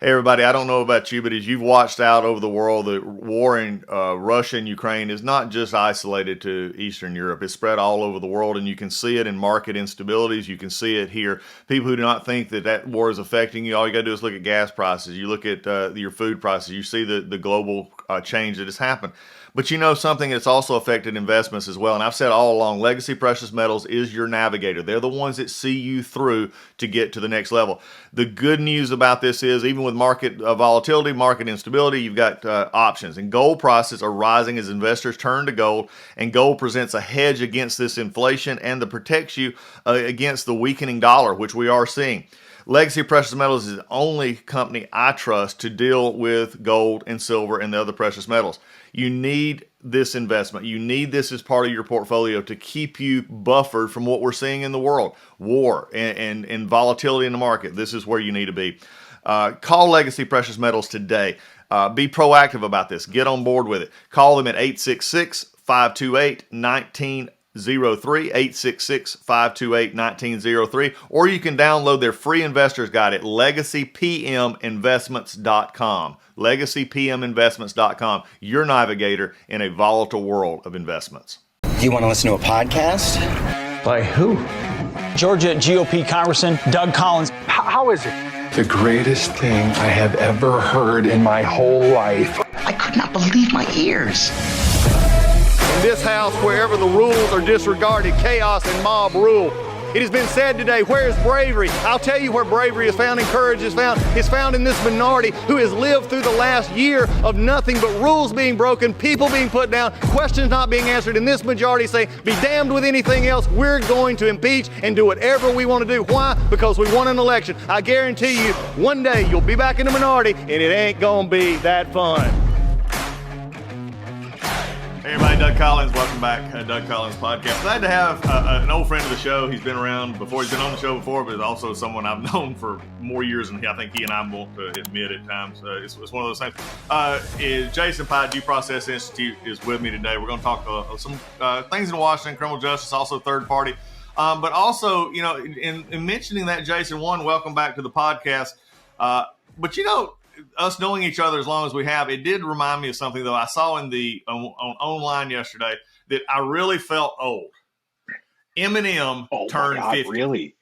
Hey everybody, I don't know about you, but as you've watched out over the world, the war in Russia and Ukraine is not just isolated to Eastern Europe. It's spread all over the world, and you can see it in market instabilities. You can see it here. People who do not think that that war is affecting you, all you got to do is look at gas prices. You look at your food prices. You see the global change that has happened. But you know something that's also affected investments as well. And I've said all along, legacy precious metals is your navigator. They're the ones that see you through to get to the next level. The good news about this is, even with market volatility, market instability, you've got options. And gold prices are rising as investors turn to gold. And gold presents a hedge against this inflation and that protects you against the weakening dollar, which we are seeing. Legacy Precious Metals is the only company I trust to deal with gold and silver and the other precious metals. You need this investment. You need this as part of your portfolio to keep you buffered from what we're seeing in the world, war and volatility in the market. This is where you need to be. Call Legacy Precious Metals today. Be proactive about this. Get on board with it. Call them at 866-528-1903, 866-528-1903, or you can download their free investor's guide at legacypminvestments.com. legacypminvestments.com, your navigator in a volatile world of investments. Do you want to listen to a podcast? By who? Georgia GOP Congressman Doug Collins. How is it? The greatest thing I have ever heard in my whole life. I could not believe my ears. In this house, wherever the rules are disregarded, chaos and mob rule. It has been said today, where is bravery? I'll tell you where bravery is found and courage is found. It's found in this minority who has lived through the last year of nothing but rules being broken, people being put down, questions not being answered, and this majority say, be damned with anything else. We're going to impeach and do whatever we want to do. Why? Because we won an election. I guarantee you, one day you'll be back in the minority and it ain't gonna be that fun. Hey everybody, Doug Collins. Welcome back, Doug Collins Podcast. Glad to have an old friend of the show. He's been around before. He's been on the show before, but also someone I've known for more years than I think he and I want to admit at times. It's one of those things. Is Jason Pye, Due Process Institute, is with me today. We're going to talk some things in Washington, criminal justice, also third party. But also, you know, in mentioning that, Jason, one, welcome back to the podcast. But, you know, us knowing each other as long as we have, it did remind me of something, though. I saw on online yesterday that I really felt old. Eminem turned 50. Really?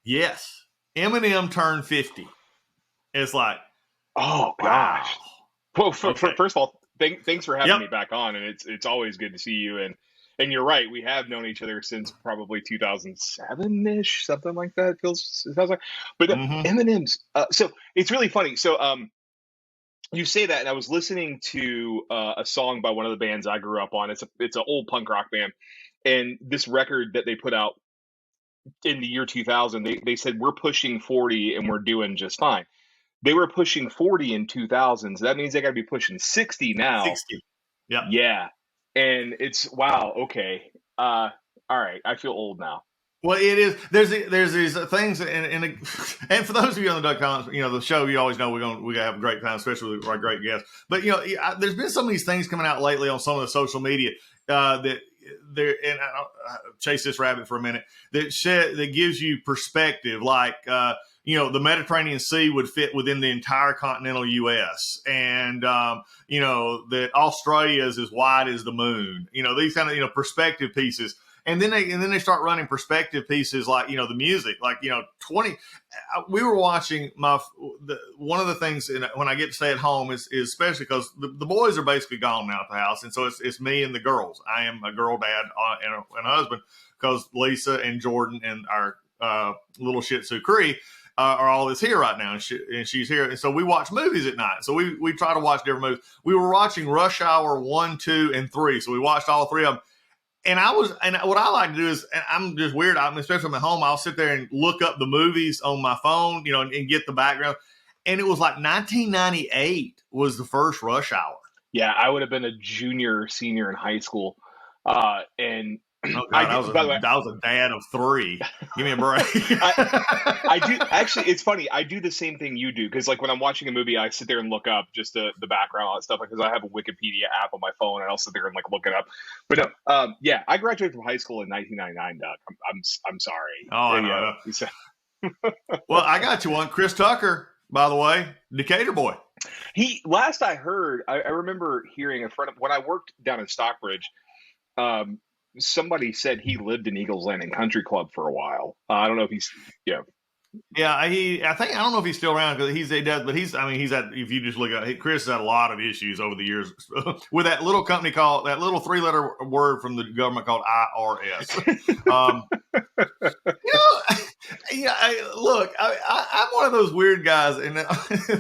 Yes. Eminem turned 50. It's like, oh, gosh. Wow. Well, first of all, thanks for having me back on, and it's always good to see you. And you're right, we have known each other since probably 2007-ish, something like that. It sounds like. But Eminem's so it's really funny. So you say that, and I was listening to a song by one of the bands I grew up on. It's an old punk rock band, and this record that they put out in the year 2000, they said we're pushing 40 and we're doing just fine. They were pushing 40 in 2000, so that means they got to be pushing 60 now. 60. Yeah. Yeah. And it's, wow, okay. All right, I feel old now. Well, it is. There's these things, and for those of you on the Doug Collins, you know, the show, you always know we're gonna have a great time, especially with our great guests. But you know, there's been some of these things coming out lately on some of the social media that there, and I'll chase this rabbit for a minute, that gives you perspective, like you know, the Mediterranean Sea would fit within the entire continental U.S. and, you know, that Australia is as wide as the moon, you know, these kind of, you know, perspective pieces. And then they start running perspective pieces like, you know, the music, like, you know, we were watching one of the things when I get to stay at home is especially because the boys are basically gone now at the house. And so it's me and the girls. I am a girl dad and a husband because Lisa and Jordan and our little Shih Tzu Cree are all this here right now, and she's here. And so we watch movies at night. So we try to watch different movies. We were watching Rush Hour 1, 2, and 3. So we watched all three of them. And what I like to do is, and I'm just weird, especially at home, I'll sit there and look up the movies on my phone, you know, and get the background. And it was like 1998 was the first Rush Hour. Yeah, I would have been a junior or senior in high school. And oh God, I was a dad of 3. Give me a break. I do actually. It's funny. I do the same thing you do because, like, when I'm watching a movie, I sit there and look up just the background, all that stuff. Because I have a Wikipedia app on my phone, and I'll sit there and like look it up. But no, yeah, I graduated from high school in 1999. Doug, I'm sorry. Oh, I know. Well, I got you one. Chris Tucker, by the way, Decatur boy. Last I heard, I remember hearing a friend when I worked down in Stockbridge. Um, Somebody said he lived in Eagles Landing Country Club for a while. I don't know if he's, yeah. Yeah, I don't know if he's still around because he does, but he's had, if you just look at Chris has had a lot of issues over the years with that little company called, that little 3-letter word from the government called IRS. Look, I'm one of those weird guys, and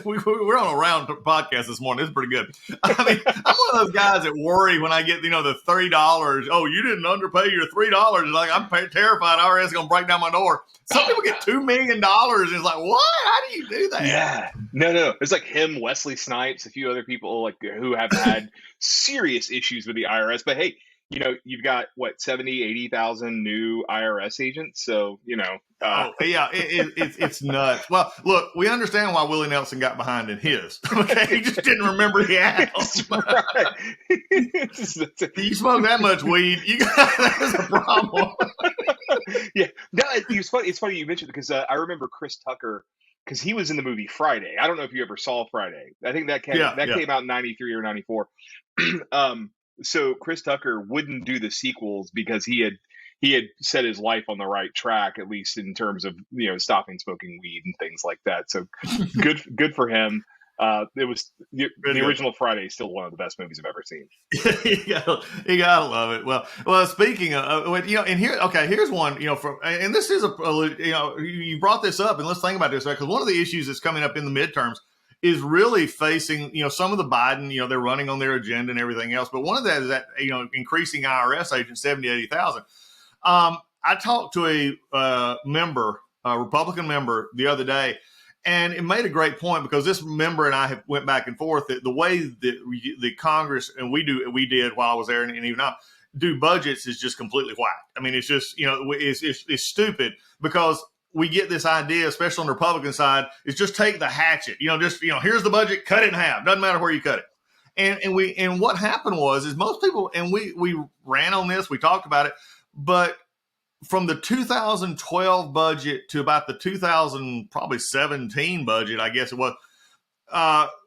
we're on a round podcast this morning. It's pretty good. I mean, I'm one of those guys that worry when I get, the $3. Oh, you didn't underpay your $3. Like, I'm terrified IRS is going to break down my door. Some people get $2 million. It's like, what? How do you do that? Yeah, no. It's like him, Wesley Snipes, a few other people like who have had serious issues with the IRS. But hey, you've got what 70, 80,000 new IRS agents. So it's nuts. Well, look, we understand why Willie Nelson got behind in his. Okay, he just didn't remember he had them. Right. You smoke that much weed, that's a problem. Yeah, no, it's funny you mentioned because I remember Chris Tucker because he was in the movie Friday. I don't know if you ever saw Friday. I think that came out in 93 or 94. So Chris Tucker wouldn't do the sequels because he had set his life on the right track, at least in terms of stopping smoking weed and things like that. So good for him. It was the original Friday is still one of the best movies I've ever seen. you gotta love it. Well, speaking of, and here's one, and this is you brought this up, and let's think about this, right? Because one of the issues that's coming up in the midterms is really facing, some of the Biden, they're running on their agenda and everything else. But one of that is that, increasing IRS agents, 70, 80,000. I talked to a Republican member the other day, and it made a great point because this member and I went back and forth that the way that the Congress, and we did while I was there and even now, do budgets is just completely whacked. I mean, it's just, it's stupid because we get this idea, especially on the Republican side, is just take the hatchet, here's the budget, cut it in half. Doesn't matter where you cut it. And what happened is most people, and we ran on this, we talked about it, but from the 2012 budget to about the 2017 budget, I guess it was,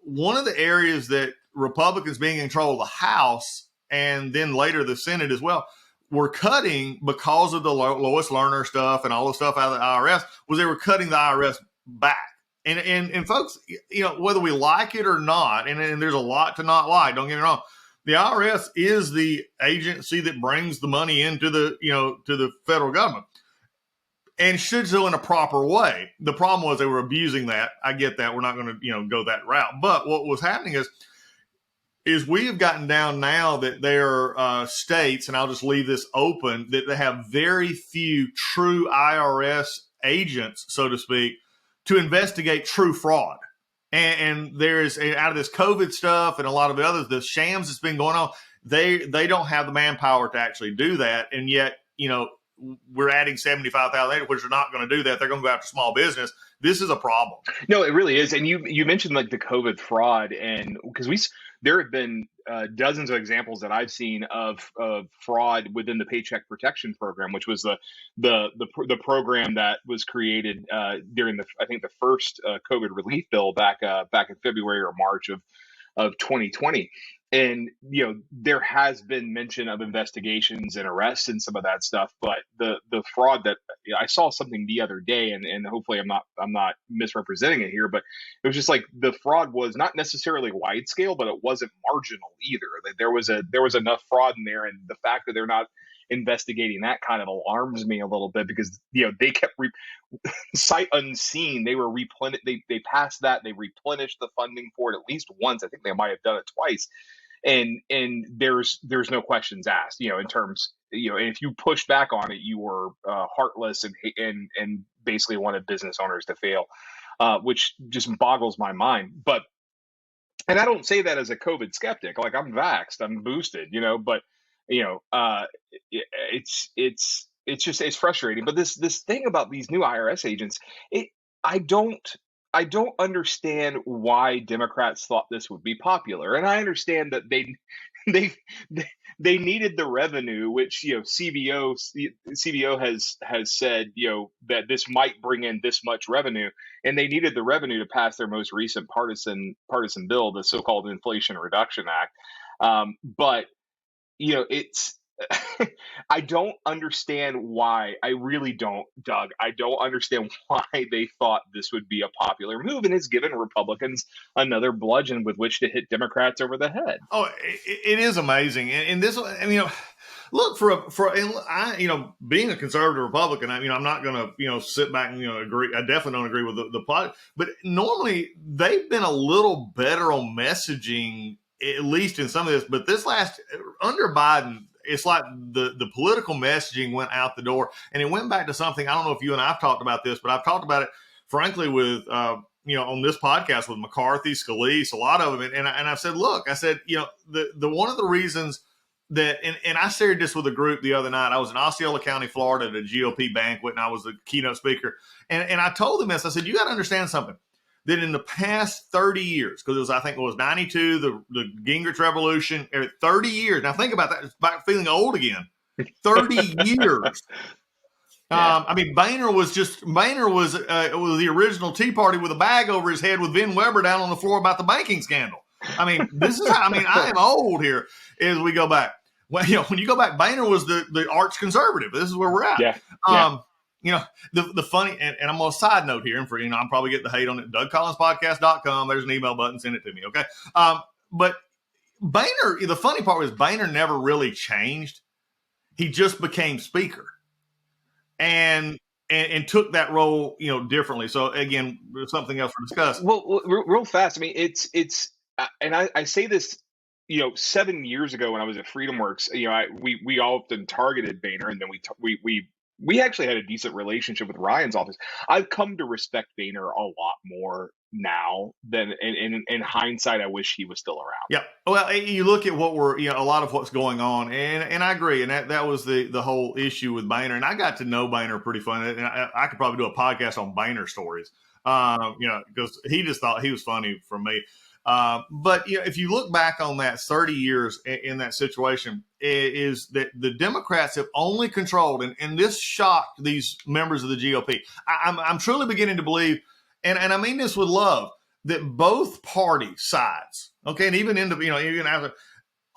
one of the areas that Republicans being in control of the House and then later the Senate as well were cutting because of the Lois Lerner stuff and all the stuff out of the IRS was they were cutting the IRS back. And folks, whether we like it or not, and there's a lot to not like, don't get me wrong, the IRS is the agency that brings the money into the, to the federal government and should do in a proper way. The problem was they were abusing that. I get that. We're not going to, go that route. But what was happening is we have gotten down now that there are states, and I'll just leave this open, that they have very few true IRS agents, so to speak, to investigate true fraud. And there's, out of this COVID stuff and a lot of the others, the shams that's been going on, they don't have the manpower to actually do that. And yet, we're adding 75,000, which are not going to do that. They're going to go after small business. This is a problem. No, it really is. And you mentioned like the COVID fraud, and because there have been dozens of examples that I've seen of fraud within the Paycheck Protection Program, which was the program that was created during the first COVID relief bill back in February or March of 2020. And, there has been mention of investigations and arrests and some of that stuff, but the fraud that I saw something the other day, and hopefully I'm not misrepresenting it here, but it was just like the fraud was not necessarily wide scale, but it wasn't marginal either. There was enough fraud in there, and the fact that they're not investigating that kind of alarms me a little bit because they kept sight unseen. They were they passed that, they replenished the funding for it at least once. I think they might have done it twice. And there's no questions asked, in terms, and if you push back on it, you were heartless and basically wanted business owners to fail, which just boggles my mind. And I don't say that as a COVID skeptic, like I'm vaxxed, I'm boosted, but it's frustrating. But this thing about these new IRS agents, I don't I don't understand why Democrats thought this would be popular, and I understand that they they needed the revenue, which CBO has said that this might bring in this much revenue, and they needed the revenue to pass their most recent partisan bill, the so-called Inflation Reduction Act. But it's I don't understand why. I really don't, Doug. I don't understand why they thought this would be a popular move, and it's given Republicans another bludgeon with which to hit Democrats over the head. Oh, it is amazing, and this, I mean, look being a conservative Republican, I'm not going to sit back and agree. I definitely don't agree with the plot, but normally they've been a little better on messaging, at least in some of this. But this last under Biden, it's like the political messaging went out the door, and it went back to something. I don't know if you and I've talked about this, but I've talked about it frankly with on this podcast with McCarthy, Scalise, a lot of them, and I've said, look, the one of the reasons that, and I shared this with a group the other night. I was in Osceola County, Florida, at a GOP banquet, and I was the keynote speaker, and I told them this. I said, you got to understand something. That in the past 30 years, because I think it was 92, the Gingrich Revolution, 30 years. Now think about that. It's about feeling old again. 30 years. Yeah. Boehner was the original Tea Party with a bag over his head with Vin Weber down on the floor about the banking scandal. This is how, I am old here as we go back. Well, when you go back, Boehner was the arch conservative. This is where we're at. Yeah. The funny, and I'm on a side note here, and for I'm probably getting the hate on it. DougCollinsPodcast.com. There's an email button. Send it to me, okay? But Boehner, the funny part was Boehner never really changed. He just became speaker, and took that role, differently. So again, something else to discuss. Well, real fast. It's and I say this. 7 years ago when I was at FreedomWorks, we often targeted Boehner, and then we actually had a decent relationship with Ryan's office. I've come to respect Boehner a lot more now than in hindsight. I wish he was still around. Yeah. Well, you look at what a lot of what's going on, and I agree. And that was the whole issue with Boehner. And I got to know Boehner pretty fun. And I could probably do a podcast on Boehner stories, because he just thought he was funny for me. But if you look back on that 30 years in that situation, is that the Democrats have only controlled, and this shocked these members of the GOP. I'm truly beginning to believe, and I mean this with love, that both party sides, okay, and even even after,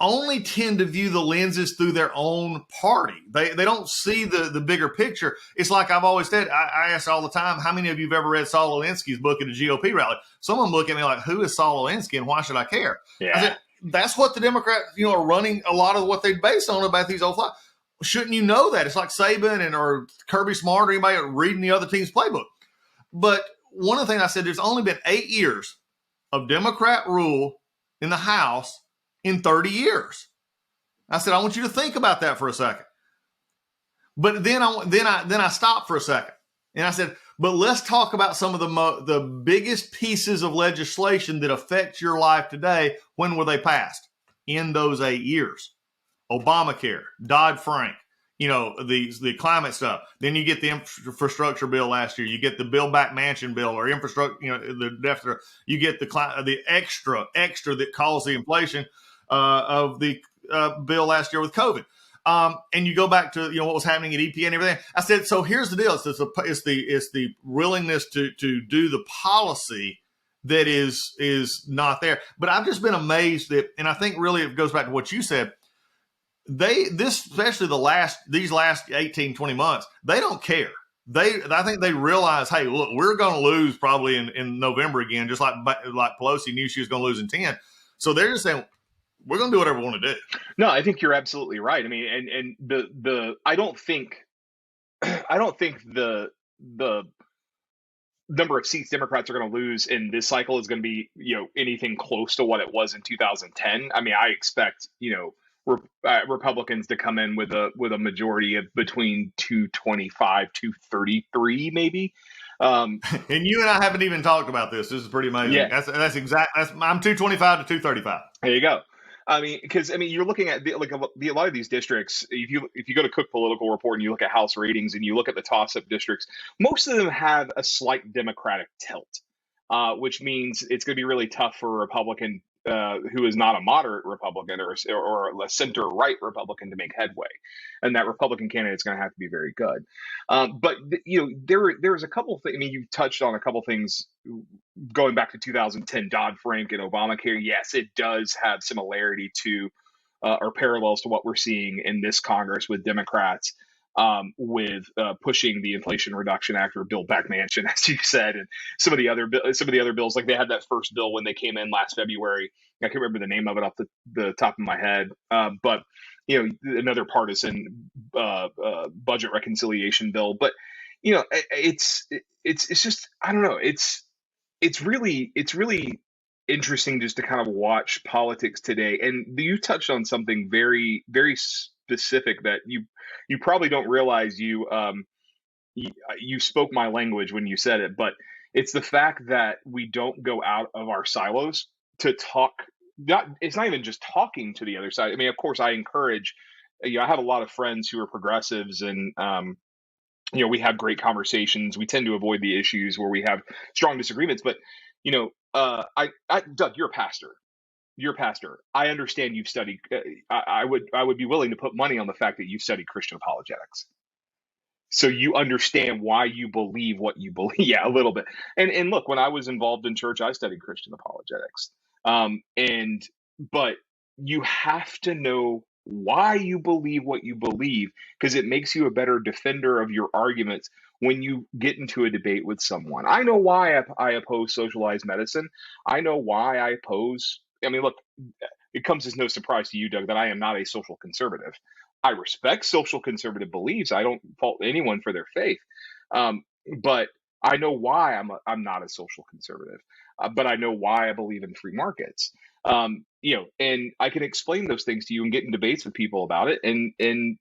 only tend to view the lenses through their own party. They don't see the bigger picture. It's like I've always said, I ask all the time, how many of you have ever read Saul Alinsky's book at a GOP rally? Some of them look at me like, who is Saul Alinsky and why should I care? Yeah. I said, that's what the Democrats, are running a lot of what they base on about these old flies. Shouldn't you know that? It's like Saban or Kirby Smart or anybody reading the other team's playbook. But one of the things I said, there's only been 8 years of Democrat rule in the House in 30 years. I said, I want you to think about that for a second. But then I stopped for a second, and I said, but let's talk about some of the biggest pieces of legislation that affect your life today. When were they passed? In those 8 years. Obamacare, Dodd-Frank, the climate stuff. Then you get the infrastructure bill last year. You get the Build Back Mansion bill or infrastructure, the deficit. You get the extra that caused the inflation of the bill last year with COVID. And you go back to what was happening at EPA and everything. I said, so here's the deal: it's the willingness to do the policy that is not there. But I've just been amazed that, and I think really it goes back to what you said. Especially these last 18, 20 months, they don't care. I think they realize, hey, look, we're going to lose probably in November again, just like Pelosi knew she was going to lose in 10. So they're just saying, we're going to do whatever we want to do. No, I think you're absolutely right. I mean, and I don't think the number of seats Democrats are going to lose in this cycle is going to be, anything close to what it was in 2010. I mean, I expect, Republicans to come in with a majority of between 225, 233, maybe. And you and I haven't even talked about this. This is pretty amazing. Yeah. That's exact. I'm 225 to 235. There you go. I mean, because you're looking at a lot of these districts. If you go to Cook Political Report and you look at House ratings and you look at the toss-up districts, most of them have a slight Democratic tilt. which means it's going to be really tough for a Republican who is not a moderate Republican or a center-right Republican to make headway, and that Republican candidate is going to have to be very good. But there's a couple things. I mean, you've touched on a couple things going back to 2010, Dodd-Frank and Obamacare. Yes, it does have similarity to or parallels to what we're seeing in this Congress with Democrats. With pushing the Inflation Reduction Act or Build Back Mansion, as you said, and some of the other bills, like they had that first bill when they came in last February. I can't remember the name of it off the top of my head, but another partisan budget reconciliation bill. But it's just, I don't know. It's really interesting just to kind of watch politics today. And you touched on something very, very specific that you probably don't realize you spoke my language when you said it, but it's the fact that we don't go out of our silos to talk. It's not even just talking to the other side. I mean, of course, I encourage. I have a lot of friends who are progressives, and we have great conversations. We tend to avoid the issues where we have strong disagreements. But Doug, you're a pastor. I understand you've studied. I would be willing to put money on the fact that you've studied Christian apologetics. So you understand why you believe what you believe. Yeah, a little bit. And look, when I was involved in church, I studied Christian apologetics. But you have to know why you believe what you believe, because it makes you a better defender of your arguments when you get into a debate with someone. I know why I oppose socialized medicine. I know why I oppose. I mean, look, it comes as no surprise to you, Doug, that I am not a social conservative. I respect social conservative beliefs. I don't fault anyone for their faith. But I know why I'm not a social conservative. But I know why I believe in free markets. And I can explain those things to you and get in debates with people about it and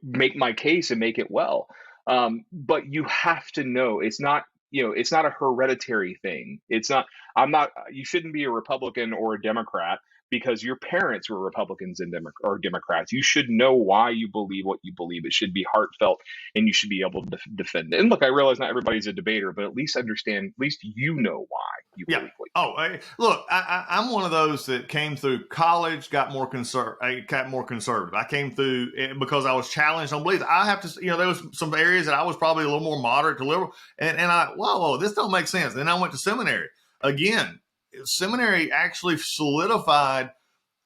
make my case and make it well. But you have to know it's not a hereditary thing. You shouldn't be a Republican or a Democrat because your parents were Republicans or Democrats. You should know why you believe what you believe. It should be heartfelt, and you should be able to defend it. And look, I realize not everybody's a debater, but at least understand, at least you know why you believe what you believe. Look, I'm one of those that came through college, got more conservative. I came through because I was challenged on beliefs. I have to, there was some areas that I was probably a little more moderate to liberal, and whoa, this don't make sense. Then I went to seminary. Again, seminary actually solidified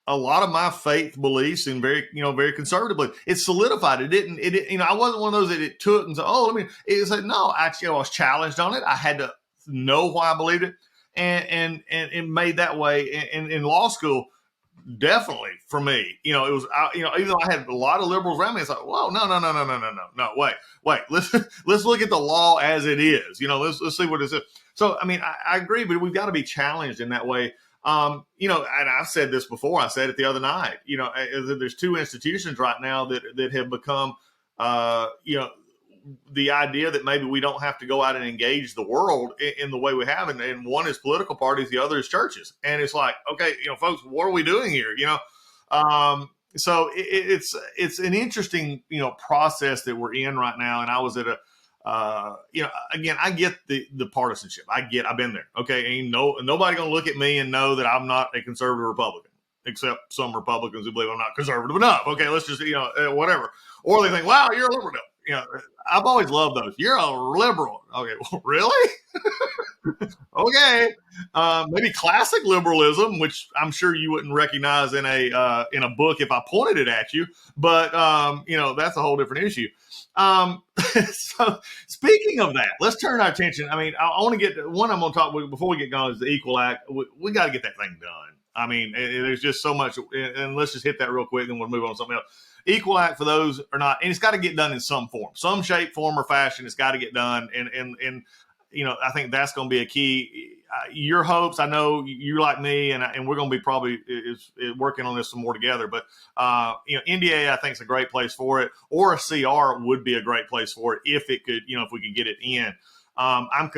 a lot of my faith beliefs and very conservatively. It solidified. It didn't, I wasn't one of those that it took and said, it said, no, actually I was challenged on it. I had to know why I believed it. And it made that way in law school. Definitely for me, it was, even though I had a lot of liberals around me, it's like, whoa, no, wait, let's look at the law as it is. Let's see what it is. So, I mean, I agree, but we've got to be challenged in that way. And I've said this before. I said it the other night. There's two institutions right now that have become, the idea that maybe we don't have to go out and engage the world in the way we have. And one is political parties, the other is churches. And it's like, okay, folks, what are we doing here? So it's an interesting, process that we're in right now. And I was at again, I get the partisanship. I've been there. Okay. Ain't nobody going to look at me and know that I'm not a conservative Republican, except some Republicans who believe I'm not conservative enough. Okay. Let's just, whatever. Or they think, wow, you're a liberal. I've always loved those. You're a liberal. Okay, well, really? Okay. Maybe classic liberalism, which I'm sure you wouldn't recognize in a book if I pointed it at you. But that's a whole different issue. So speaking of that, let's turn our attention. I mean, I want to get one I'm going to talk before we get going is the Equal Act. We got to get that thing done. I mean, there's just so much, and let's just hit that real quick, and we'll move on to something else. Equal Act, for those or not, and it's got to get done in some form, some shape, form, or fashion. It's got to get done, and I think that's going to be a key. Your hopes, I know you're like me, and we're going to be probably working on this some more together. But NDA, I think, is a great place for it, or a CR would be a great place for it if it could, if we could get it in. I'm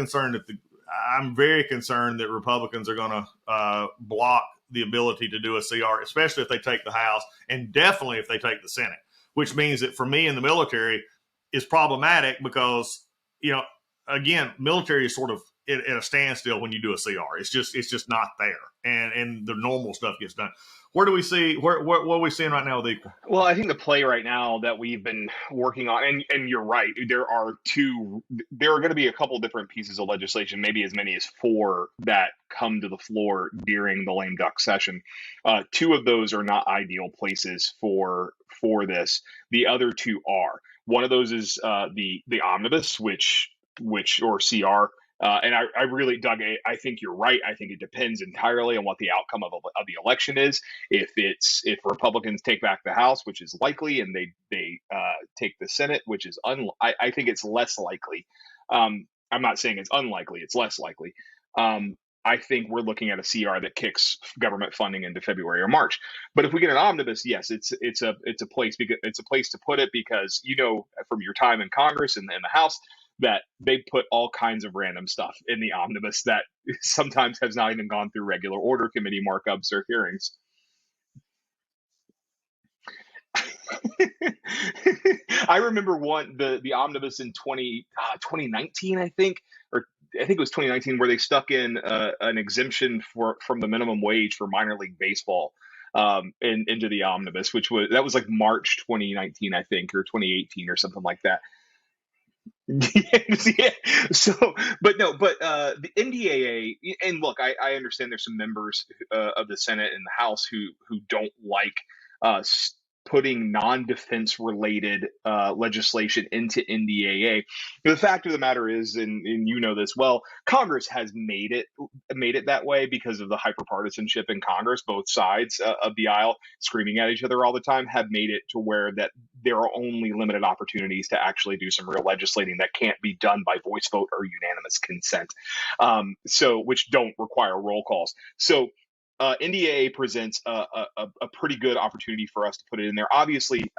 very concerned that Republicans are going to block the ability to do a CR, especially if they take the House, and definitely if they take the Senate, which means that for me in the military is problematic because, again, military is sort of at a standstill when you do a CR. It's just not there, and the normal stuff gets done. Where do we see what are we seeing right now with equal? Well, I think the play right now that we've been working on, and you're right, there are going to be a couple different pieces of legislation, maybe as many as 4 that come to the floor during the lame duck session. 2 of those are not ideal places for this. The other 2 are. One of those is the omnibus, which or CR. And I really, Doug, I think you're right. I think it depends entirely on what the outcome of the election is. If Republicans take back the House, which is likely, and they take the Senate, which is I think it's less likely. I'm not saying it's unlikely; it's less likely. I think we're looking at a CR that kicks government funding into February or March. But if we get an omnibus, yes, it's a place to put it, because from your time in Congress and the House, that they put all kinds of random stuff in the omnibus that sometimes has not even gone through regular order committee markups or hearings. I remember the omnibus in 2019, I think it was 2019, where they stuck in an exemption from the minimum wage for minor league baseball into the omnibus, that was like March 2019, I think, or 2018 or something like that. Yeah. So, but the NDAA, and look, I understand there's some members of the Senate and the House who don't like putting non-defense related legislation into NDAA. The fact of the matter is, and you know this well, Congress has made it that way because of the hyperpartisanship in Congress. Both sides of the aisle, screaming at each other all the time, have made it to where that there are only limited opportunities to actually do some real legislating that can't be done by voice vote or unanimous consent, which don't require roll calls. So NDAA presents a pretty good opportunity for us to put it in there. Obviously,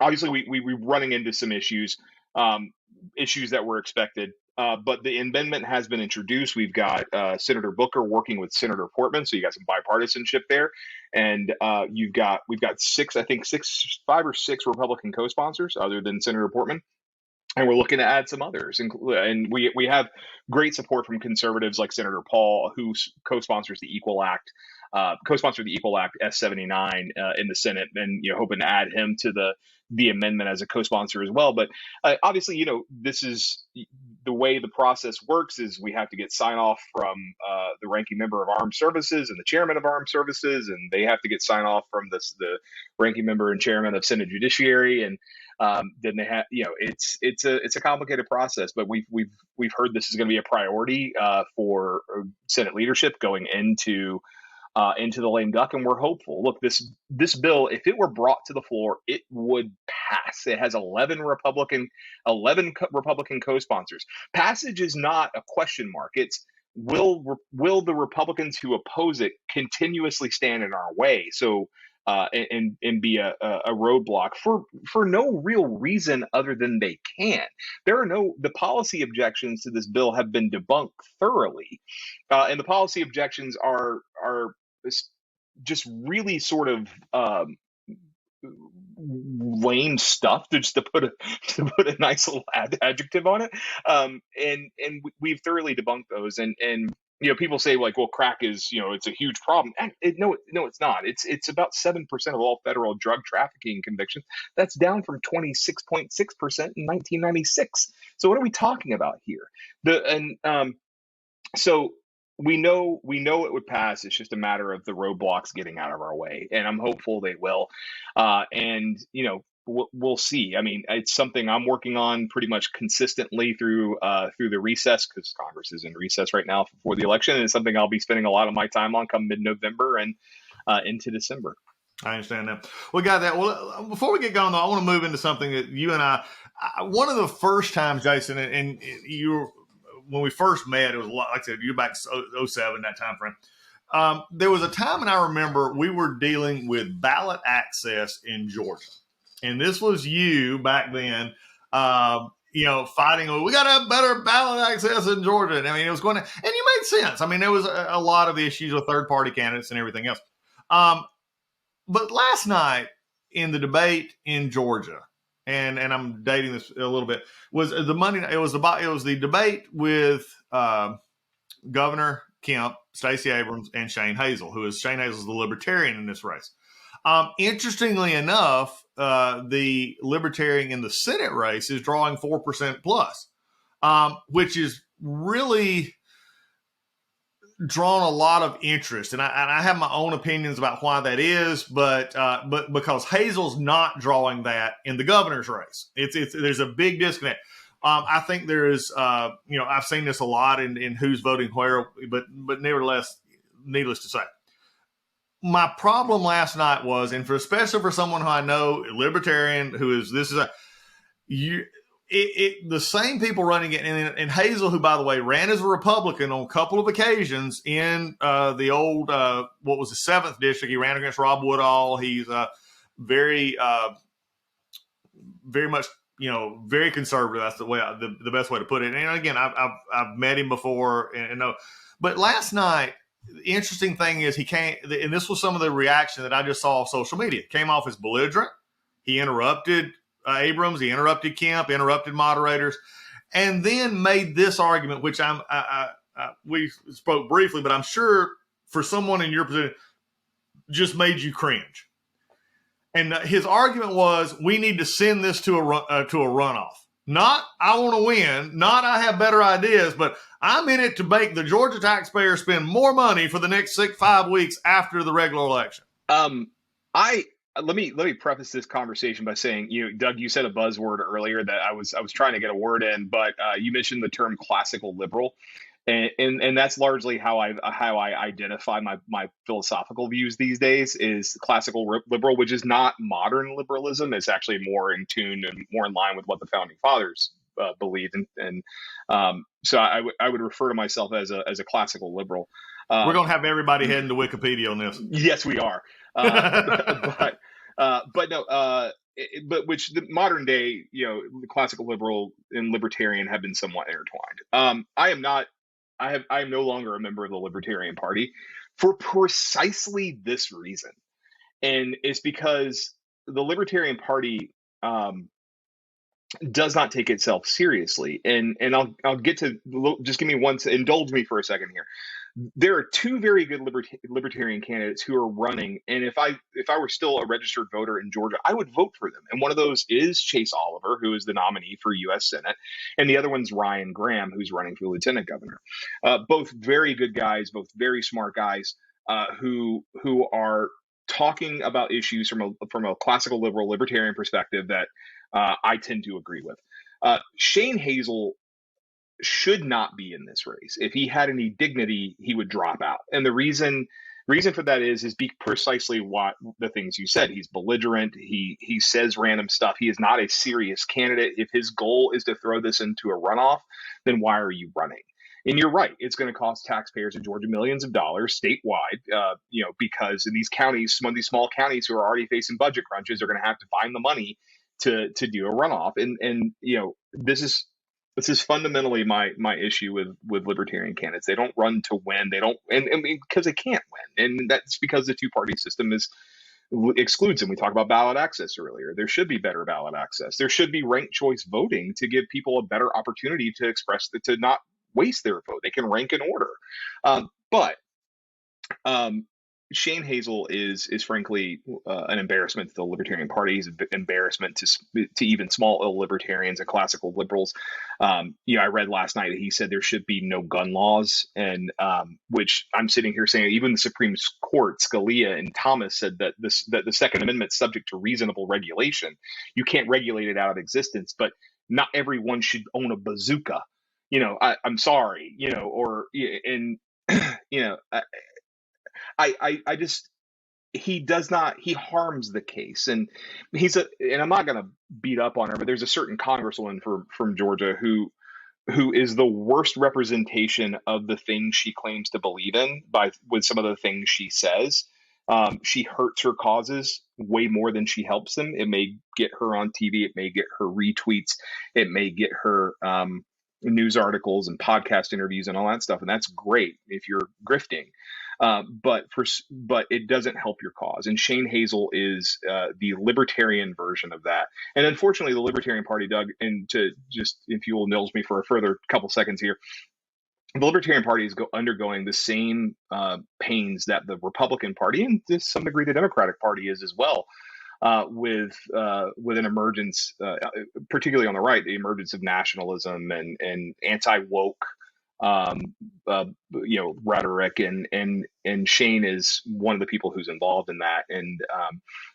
we're running into some issues that were expected, but the amendment has been introduced. We've got Senator Booker working with Senator Portman, so you got some bipartisanship there, and we've got 5 or 6 Republican co-sponsors other than Senator Portman. And we're looking to add some others, and we have great support from conservatives like Senator Paul, who co-sponsors the Equal Act, S79 in the Senate, and hoping to add him to the amendment as a co-sponsor as well. But obviously, this is the way the process works: is we have to get sign off from the ranking member of Armed Services and the chairman of Armed Services, and they have to get sign off from the ranking member and chairman of Senate Judiciary, and then they have, it's a complicated process, but we've heard this is going to be a priority for Senate leadership going into the lame duck, and we're hopeful. Look, this bill, if it were brought to the floor, it would pass. It has 11 Republican co-sponsors. Passage is not a question mark. It's will the Republicans who oppose it continuously stand in our way? So. And be a roadblock for no real reason other than they can. The policy objections to this bill have been debunked thoroughly, and the policy objections are just really sort of lame stuff, to put a nice little adjective on it. And we've thoroughly debunked those, and people say, like, well, crack is, it's a huge problem. No, it's not. It's about 7% of all federal drug trafficking convictions. That's down from 26.6% in 1996. So what are we talking about here? So we know it would pass. It's just a matter of the roadblocks getting out of our way, and I'm hopeful they will. We'll see. I mean, it's something I'm working on pretty much consistently through the recess, because Congress is in recess right now before the election, and it's something I'll be spending a lot of my time on come mid-November and into December. I understand that. We got that. Well, before we get going, though, I want to move into something that you and I one of the first times, Jason, and you, when we first met, it was, like I said, you're back 07, that time frame. There was a time, and I remember we were dealing with ballot access in Georgia. And this was you back then, fighting. We got to have better ballot access in Georgia. And, I mean, it was going to, and you made sense. I mean, there was a lot of issues with third-party candidates and everything else. But last night in the debate in Georgia, and I'm dating this a little bit, was the Monday. It was the debate with Governor Kemp, Stacey Abrams, and Shane Hazel, Shane Hazel's the Libertarian in this race. Interestingly enough, the Libertarian in the Senate race is drawing 4% plus, which is really drawn a lot of interest. And I have my own opinions about why that is, but because Hazel's not drawing that in the governor's race, there's a big disconnect. I think there is, I've seen this a lot in who's voting where, but nevertheless, needless to say, my problem last night was, and especially for someone who I know, libertarian, the same people running it, and Hazel, who by the way ran as a Republican on a couple of occasions in the old what was the 7th district. He ran against Rob Woodall. He's very much, very conservative. That's the best way to put it. And again, I've met him before, and know. But last night, the interesting thing is he came, and this was some of the reaction that I just saw on social media. Came off as belligerent. He interrupted Abrams. He interrupted Kemp. Interrupted moderators, and then made this argument, which we spoke briefly, but I'm sure for someone in your position, just made you cringe. And his argument was, we need to send this to a runoff. Not, I want to win. Not, I have better ideas. But I'm in it to make the Georgia taxpayer spend more money for the next 5 weeks after the regular election. Let me preface this conversation by saying, Doug, you said a buzzword earlier that I was trying to get a word in, but you mentioned the term classical liberal. And that's largely how I identify my philosophical views these days is classical liberal, which is not modern liberalism. It's actually more in tune and more in line with what the founding fathers believed. And so I would refer to myself as a classical liberal. We're going to have everybody heading to Wikipedia on this. Yes, we are. But which the modern day, the classical liberal and libertarian have been somewhat intertwined. I am no longer a member of the Libertarian Party for precisely this reason. And it's because the Libertarian Party does not take itself seriously. And I'll get to, just give me indulge me for a second here. There are two very good libertarian candidates who are running, and if I were still a registered voter in Georgia, I would vote for them. And one of those is Chase Oliver, who is the nominee for U.S. Senate, and the other one's Ryan Graham, who's running for lieutenant governor. Both very good guys, both very smart guys, who are talking about issues from a classical liberal libertarian perspective that I tend to agree with. Shane Hazel should not be in this race. If he had any dignity, he would drop out. And the reason for that is precisely what the things you said. He's belligerent. He says random stuff. He is not a serious candidate. If his goal is to throw this into a runoff, then why are you running? And you're right. It's going to cost taxpayers in Georgia millions of dollars statewide, because in these counties, some of these small counties who are already facing budget crunches are going to have to find the money to do a runoff. And this is fundamentally my issue with libertarian candidates. They don't run to win. They don't, and because they can't win, and that's because the two-party system excludes them. We talked about ballot access earlier. There should be better ballot access. There should be ranked choice voting to give people a better opportunity to to not waste their vote. They can rank in order. But Shane Hazel is frankly an embarrassment to the Libertarian Party. He's an embarrassment to even small libertarians and classical liberals. I read last night that he said there should be no gun laws, and which I'm sitting here saying even the Supreme Court, Scalia and Thomas said that the Second Amendment is subject to reasonable regulation. You can't regulate it out of existence, but not everyone should own a bazooka. I'm sorry, I just, he harms the case, and and I'm not going to beat up on her, but there's a certain congresswoman from Georgia who is the worst representation of the things she claims to believe in with some of the things she says. She hurts her causes way more than she helps them. It may get her on TV. It may get her retweets. It may get her news articles and podcast interviews and all that stuff. And that's great if you're grifting. But it doesn't help your cause. And Shane Hazel is the libertarian version of that. And unfortunately, the Libertarian Party, Doug, and to just, if you will indulge me for a further couple seconds here, the Libertarian Party is undergoing the same pains that the Republican Party and to some degree the Democratic Party is as well, with an emergence, particularly on the right, the emergence of nationalism and anti-woke rhetoric, and Shane is one of the people who's involved in that, and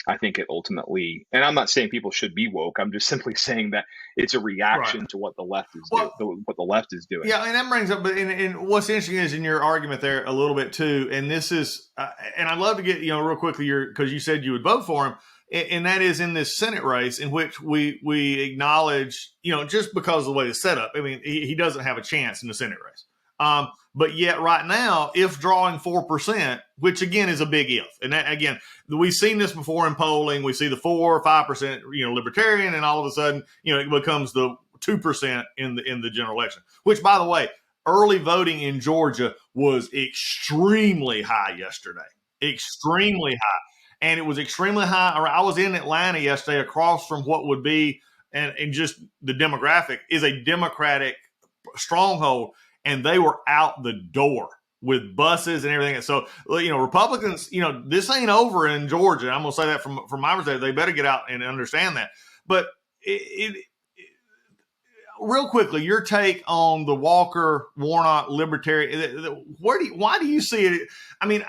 I think it ultimately, and I'm not saying people should be woke, I'm just simply saying that it's a reaction to what the left is doing. Yeah, and that brings up, and what's interesting is in your argument there a little bit too, and this is, and I'd love to get real quickly because you said you would vote for him. And that is in this Senate race in which we acknowledge, just because of the way it's set up. I mean, he doesn't have a chance in the Senate race. But yet right now, if drawing 4%, which again is a big if, and that, again, we've seen this before in polling. We see the 4 or 5%, libertarian, and all of a sudden, it becomes the 2% in the general election. Which, by the way, early voting in Georgia was extremely high yesterday. Extremely high. And it was extremely high. I was in Atlanta yesterday, across from what would be, and just the demographic is a Democratic stronghold, and they were out the door with buses and everything. So, Republicans, this ain't over in Georgia. I'm going to say that from my perspective. They better get out and understand that. But real quickly, your take on the Walker, Warnock, Libertarian. Why do you see it? I mean,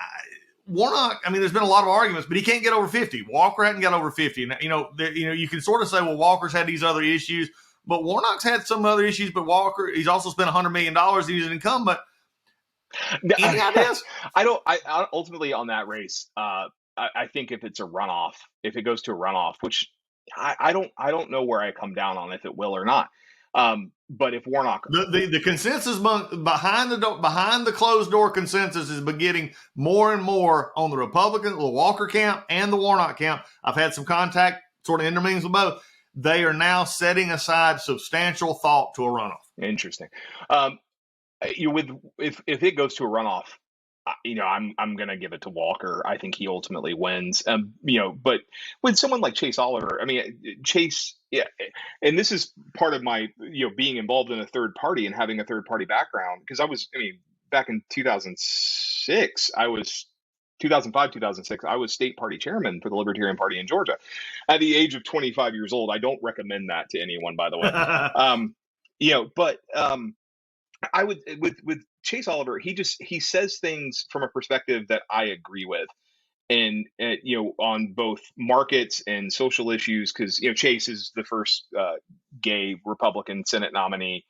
Warnock, there's been a lot of arguments, but he can't get over 50. Walker hadn't got over 50. And, you can sort of say, well, Walker's had these other issues, but Warnock's had some other issues. But Walker, he's also spent $100 million. He's an incumbent. Any ideas? I ultimately on that race, I think if it's a runoff, if it goes to a runoff, which I don't know where I come down on if it will or not. But if Warnock, the consensus behind the closed door consensus is getting more and more on the Republican, the Walker camp and the Warnock camp. I've had some contact, sort of intermeetings with both. They are now setting aside substantial thought to a runoff. Interesting. If it goes to a runoff, I'm going to give it to Walker. I think he ultimately wins. But with someone like Chase Oliver, Chase, yeah, and this is part of my, being involved in a third party and having a third party background, because back in 2006, 2005, 2006, I was state party chairman for the Libertarian Party in Georgia at the age of 25 years old. I don't recommend that to anyone, by the way. But I would, with Chase Oliver, he says things from a perspective that I agree with, and on both markets and social issues, because Chase is the first gay Republican Senate nominee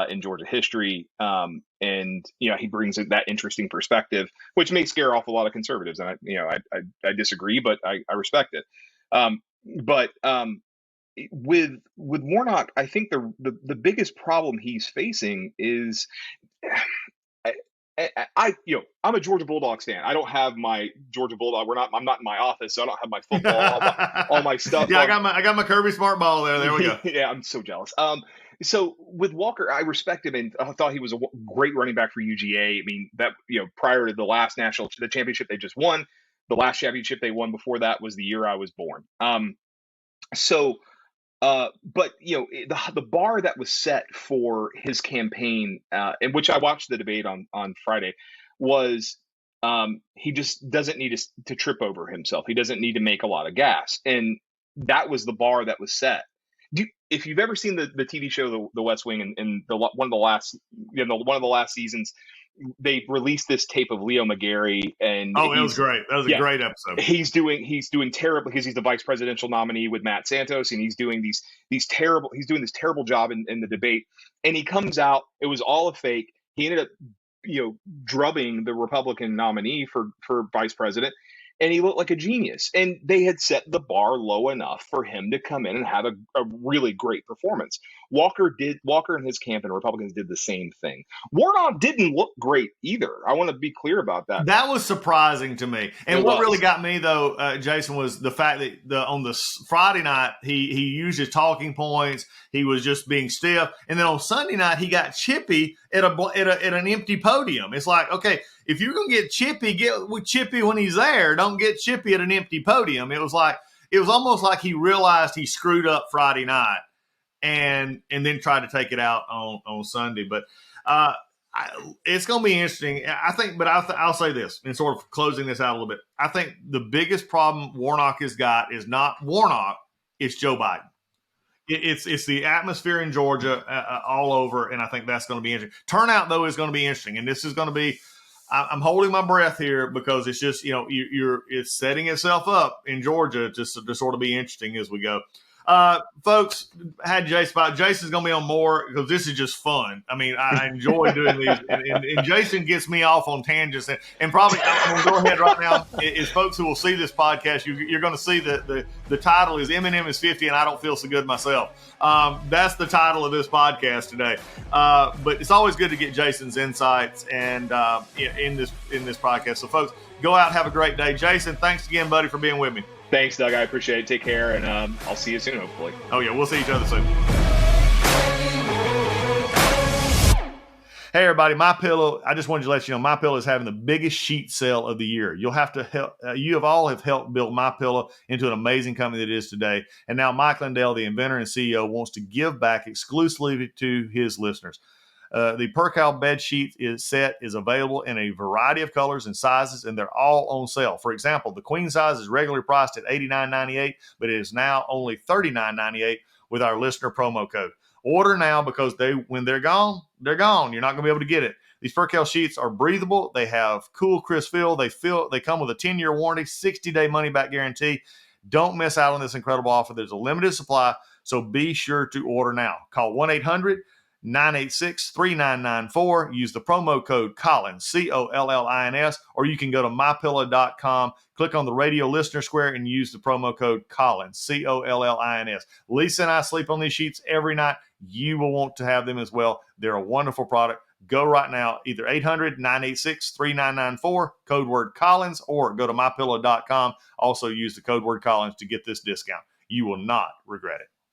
in Georgia history, and he brings that interesting perspective, which may scare off a lot of conservatives, and I disagree, but I respect it. But with Warnock, I think the biggest problem he's facing is, I'm a Georgia Bulldogs fan. I don't have my Georgia Bulldog. I'm not in my office, so I don't have my football, all my stuff. Yeah, I got my Kirby Smart Ball there. There we go. Yeah, I'm so jealous. So with Walker, I respect him, and I thought he was a great running back for UGA. Prior to the championship they just won, the last championship they won before that was the year I was born. But the bar that was set for his campaign, in which I watched the debate on Friday, was he just doesn't need to trip over himself. He doesn't need to make a lot of gas, and that was the bar that was set. If you've ever seen the TV show The West Wing, and one of the last seasons, they released this tape of Leo McGarry, and it was great. That was a great episode. He's doing terrible because he's the vice presidential nominee with Matt Santos, and he's doing this terrible job in the debate. And he comes out, it was all a fake. He ended up drubbing the Republican nominee for vice president, and he looked like a genius. And they had set the bar low enough for him to come in and have a really great performance. Walker and his camp and Republicans did the same thing. Warnock didn't look great either. I want to be clear about that. That was surprising to me. And what really got me, though, Jason, was the fact that on the Friday night, he used his talking points. He was just being stiff. And then on Sunday night, he got chippy at an empty podium. It's like, okay, if you're going to get chippy, get with Chippy when he's there. Don't get chippy at an empty podium. It was almost like he realized he screwed up Friday night and then tried to take it out on Sunday. But It's going to be interesting. I think, but I'll say this in sort of closing this out a little bit. I think the biggest problem Warnock has got is not Warnock, it's Joe Biden. It's the atmosphere in Georgia all over, and I think that's going to be interesting. Turnout, though, is going to be interesting, and this is going to be – I'm holding my breath here because it's just, it's setting itself up in Georgia to sort of be interesting as we go. Folks, had Jason Pye. Jason's going to be on more because this is just fun. I mean, I enjoy doing these, and Jason gets me off on tangents. And probably, I'm going to go ahead right now. Is folks who will see this podcast, you're going to see that the title is Eminem is 50 and I don't feel so good myself. That's the title of this podcast today. But it's always good to get Jason's insights and in this podcast. So, folks, go out and have a great day. Jason, thanks again, buddy, for being with me. Thanks, Doug. I appreciate it. Take care, and I'll see you soon, hopefully. Oh, yeah, we'll see each other soon. Hey, everybody, MyPillow, I just wanted to let you know, MyPillow is having the biggest sheet sale of the year. You'll have to help. You have all helped build MyPillow into an amazing company that it is today. And now Mike Lindell, the inventor and CEO, wants to give back exclusively to his listeners. The Percale bed sheet set is available in a variety of colors and sizes, and they're all on sale. For example, the queen size is regularly priced at $89.98, but it is now only $39.98 with our listener promo code. Order now because when they're gone, they're gone. You're not going to be able to get it. These Percale sheets are breathable. They have cool, crisp feel. They come with a 10-year warranty, 60-day money-back guarantee. Don't miss out on this incredible offer. There's a limited supply, so be sure to order now. Call 1-800-986-3994. Use the promo code Collins, COLLINS, or you can go to mypillow.com, click on the radio listener square, and use the promo code Collins, COLLINS. Lisa and I sleep on these sheets every night. You will want to have them as well. They're a wonderful product. Go right now, either 800-986-3994, code word Collins, or go to mypillow.com. Also use the code word Collins to get this discount. You will not regret it.